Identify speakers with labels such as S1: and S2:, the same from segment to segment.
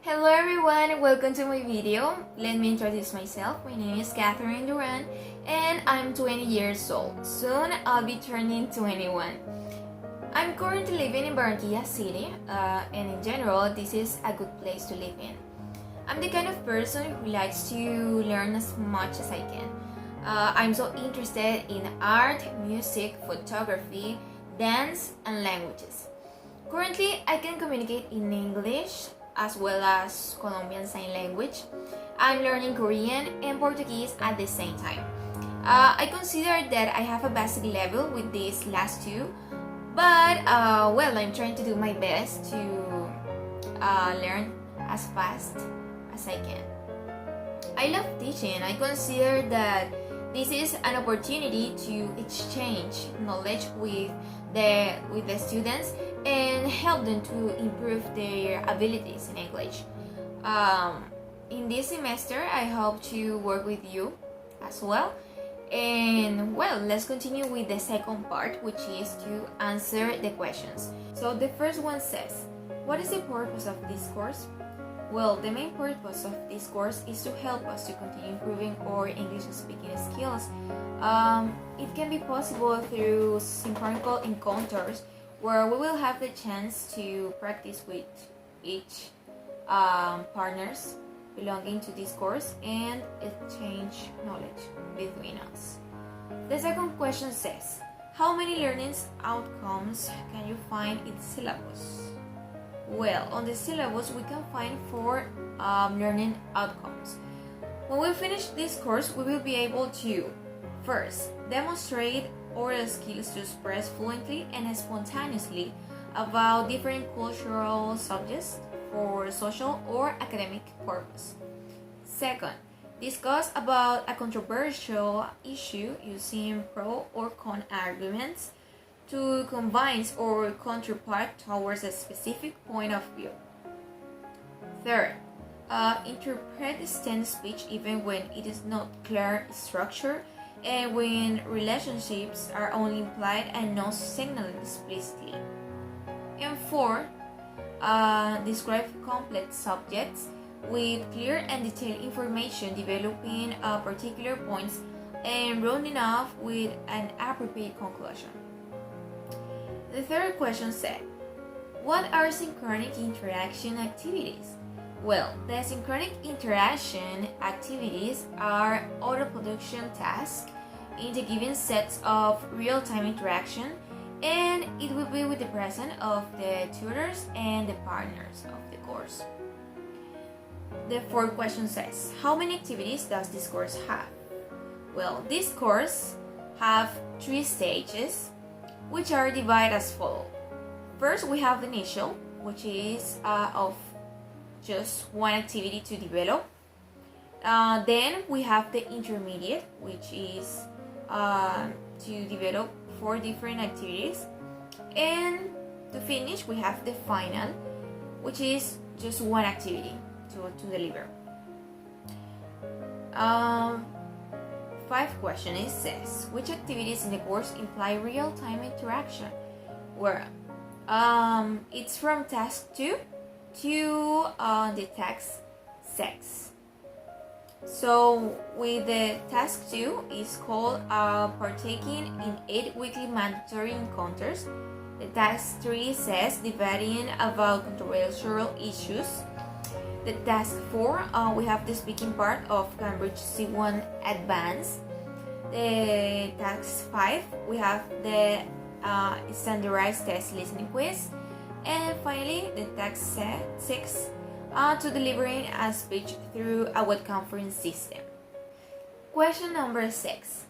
S1: Hello everyone, welcome to my video. Let me introduce myself. My name is Katherin Durán and I'm 20 years old. Soon I'll be turning 21. I'm currently living in Barranquilla City and in general this is a good place to live in. I'm the kind of person who likes to learn as much as I can. I'm so interested in art, music, photography, dance and languages. Currently I can communicate in English as well as Colombian Sign Language. I'm learning Korean and Portuguese at the same time. I consider that I have a basic level with these last two, but I'm trying to do my best to learn as fast as I can. I love teaching. I consider that this is an opportunity to exchange knowledge with the students and help them to improve their abilities in English. In this semester, I hope to work with you as well. And let's continue with the second part, which is to answer the questions. So the first one says, what is the purpose of this course? Well, the main purpose of this course is to help us to continue improving our English speaking skills. It can be possible through synchronic encounters where we will have the chance to practice with each partners belonging to this course and exchange knowledge between us. The second question says, how many learning outcomes can you find in the syllabus? Well, on the syllabus we can find 4 learning outcomes. When we finish this course, we will be able to first demonstrate our skills to express fluently and spontaneously about different cultural subjects for social or academic purpose. Second, discuss about a controversial issue using pro or con arguments to convince our counterpart towards a specific point of view. Third, interpret the standard speech even when it is not clear structure and when relationships are only implied and not signaled explicitly. And fourth, describe complex subjects with clear and detailed information, developing particular points and rounding off with an appropriate conclusion. The third question said, what are synchronic interaction activities? Well, the synchronic interaction activities are auto-production tasks in the given sets of real-time interaction, and it will be with the presence of the tutors and the partners of the course. The fourth question says, how many activities does this course have? Well, this course have 3 stages, which are divided as follows. First, we have the initial, which is of just one activity to develop. Then we have the intermediate, which is to develop 4 different activities. And to finish, we have the final, which is just one activity to deliver. 5th question is says, which activities in the course imply real-time interaction? Where it's from task 2 to the task 6. So with the task 2 is called partaking in 8 weekly mandatory encounters. The task 3 says debating about controversial issues. The task 4, we have the speaking part of Cambridge C1 Advanced. The task 5, we have the standardized test listening quiz. And finally, the task 6, to delivering a speech through a web conference system. Question number 6.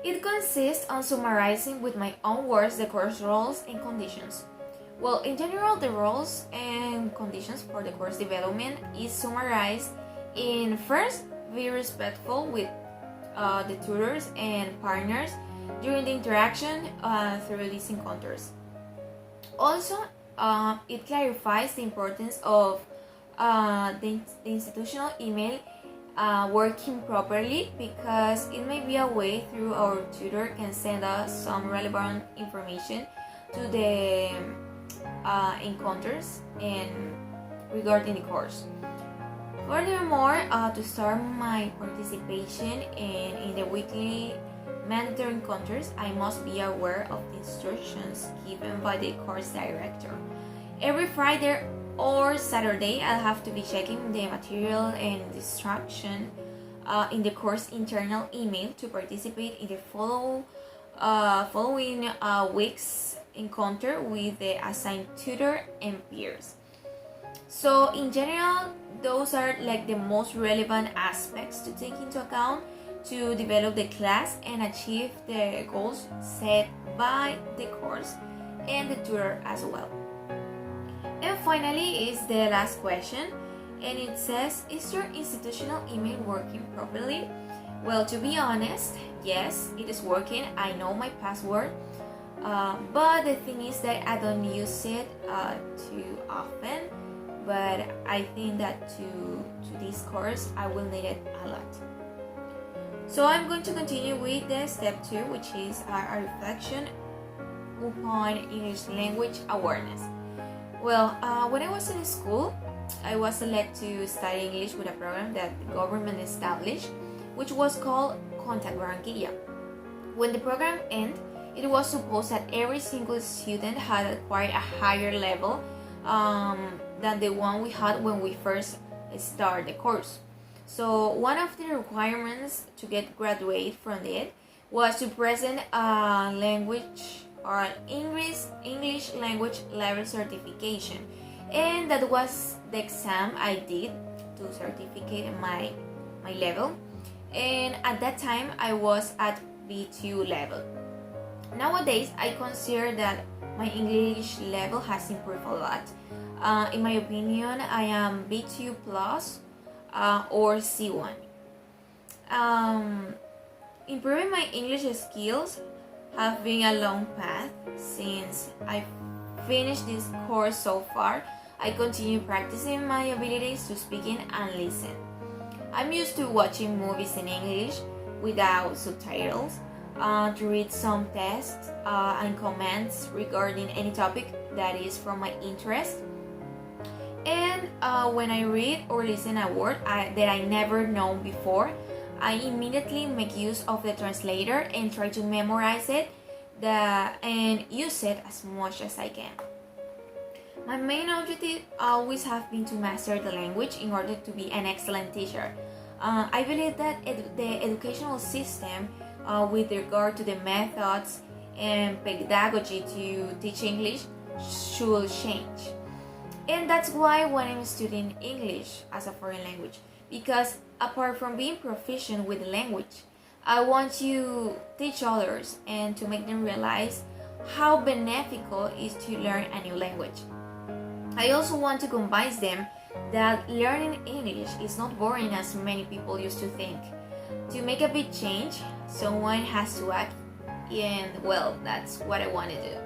S1: It consists on summarizing with my own words the course roles and conditions. Well, in general, the roles and conditions for the course development is summarized in first, be respectful with the tutors and partners during the interaction through these encounters. Also, it clarifies the importance of the institutional email working properly, because it may be a way through our tutor can send us some relevant information to the encounters and regarding the course. Furthermore, to start my participation in the weekly mandatory encounters, I must be aware of the instructions given by the course director. Every Friday or Saturday, I'll have to be checking the material and instruction in the course internal email to participate in the following week's encounter with the assigned tutor and peers. So in general, those are like the most relevant aspects to take into account to develop the class and achieve the goals set by the course and the tutor as well. And finally is the last question, and it says, is your institutional email working properly? Well, to be honest, yes, it is working. I know my password, but the thing is that I don't use it too often, but I think that to this course I will need it a lot. So I'm going to continue with the step 2, which is a reflection upon English language awareness. Well, when I was in school, I was selected to study English with a program that the government established, which was called Contact Barranquilla. When the program ended, it was supposed that every single student had acquired a higher level than the one we had when we first started the course. So one of the requirements to get graduate from it was to present a language or an English language level certification, and that was the exam I did to certificate my level, and at that time I was at B2 level. Nowadays I consider that my English level has improved a lot. In my opinion, I am B2 plus or C1. Improving my English skills have been a long path since I finished this course. So far, I continue practicing my abilities to speaking and listen. I'm used to watching movies in English without subtitles, to read some tests and comments regarding any topic that is from my interest. And when I read or listen a word that I never known before, I immediately make use of the translator and try to memorize it and use it as much as I can. My main objective always have been to master the language in order to be an excellent teacher. I believe that the educational system with regard to the methods and pedagogy to teach English should change. And that's why when I'm studying English as a foreign language, because apart from being proficient with the language, I want to teach others and to make them realize how beneficial it is to learn a new language. I also want to convince them that learning English is not boring as many people used to think. To make a big change, someone has to act, and well, that's what I want to do.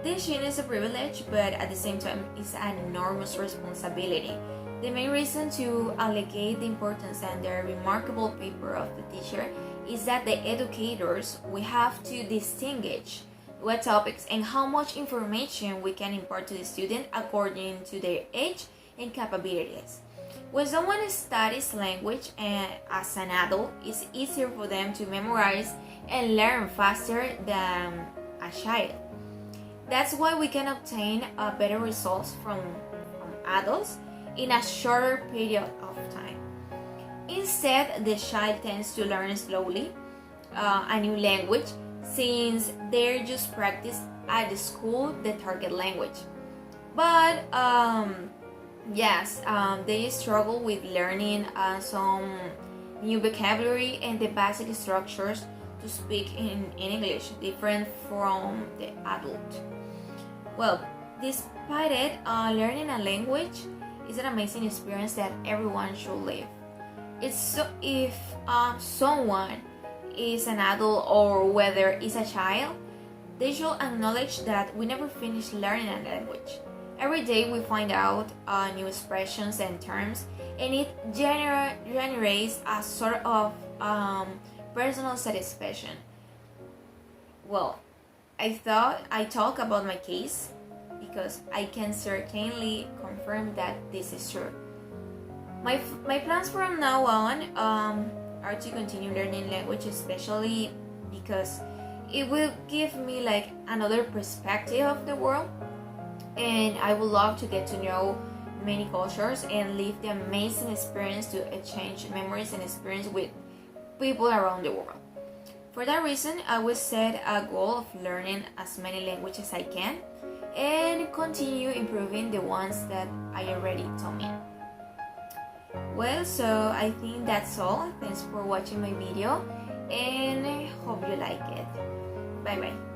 S1: Teaching is a privilege, but at the same time, it's an enormous responsibility. The main reason to allocate the importance and the remarkable paper of the teacher is that the educators, we have to distinguish what topics and how much information we can impart to the student according to their age and capabilities. When someone studies language as an adult, it's easier for them to memorize and learn faster than a child. That's why we can obtain better results from adults in a shorter period of time. Instead, the child tends to learn slowly a new language since they're just practice at the school the target language. But they struggle with learning some new vocabulary and the basic structures to speak in English, different from the adult. Well, despite it, learning a language is an amazing experience that everyone should live. If someone is an adult or whether it's a child, they should acknowledge that we never finish learning a language. Every day we find out new expressions and terms, and it generates a sort of personal satisfaction. Well, I thought I talk about my case because I can certainly confirm that this is true. My plans from now on are to continue learning language, especially because it will give me like another perspective of the world, and I would love to get to know many cultures and live the amazing experience to exchange memories and experience with people around the world. For that reason, I will set a goal of learning as many languages as I can and continue improving the ones that I already dominate. Well, so I think that's all. Thanks for watching my video and I hope you like it. Bye bye.